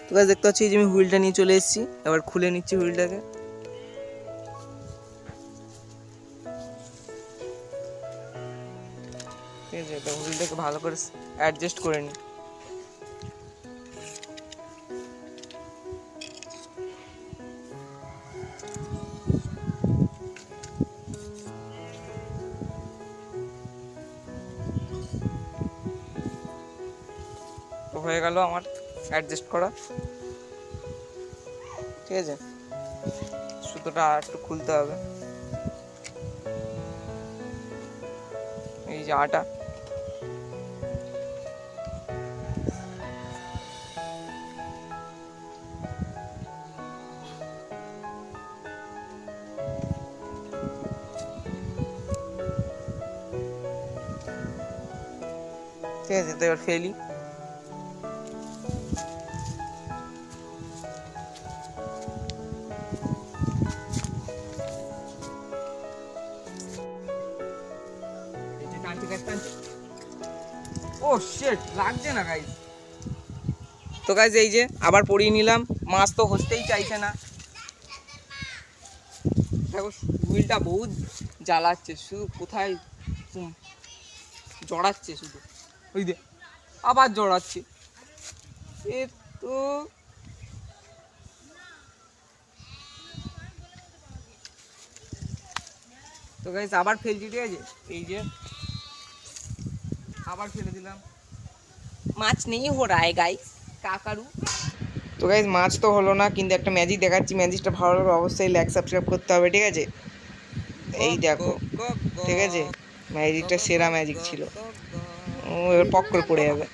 তো গাইস দেখতে পাচ্ছি যে আমি হুইলটা নিয়ে চলে এসেছি, এবার খুলে নিচ্ছি হুইলটাকে। ঠিক আছে, তো হুইলটাকে ভালো করে অ্যাডজাস্ট করে নিই। তো হয়ে গেল আমার অ্যাডজাস্ট করা। ঠিক আছে, সুতোটা আর একটু খুলতে হবে। এই যে আটা, ঠিক আছে, তো এবার ফেলি। ও শিট, লাগছে না গাইস। তো গাইস এই যে আবার পরিয়ে নিলাম, মাছ তো হতেই চাইছে না। দেখো হুইলটা বহুত জ্বালাচ্ছে, শুধু কোথায় জড়াচ্ছে, শুধু ওই দে আবার জড়াচ্ছে। এ তো তো গাইস আবার ফেলছি, ঠিক আছে, এই যে আবার ফেলে দিলাম। মাছ নেই হো রা है গাইস, কা কারু। তো গাইস মাছ তো হলো না, কিন্তু একটা ম্যাজিক দেখাচ্ছি। ম্যাজিকটা ভালো লাগলে অবশ্যই লাইক সাবস্ক্রাইব করতে হবে, ঠিক আছে। এই দেখো, ঠিক আছে, ম্যাজিকটা সেরা ম্যাজিক ছিল। ও এবার পক করে পড়ে যাবে।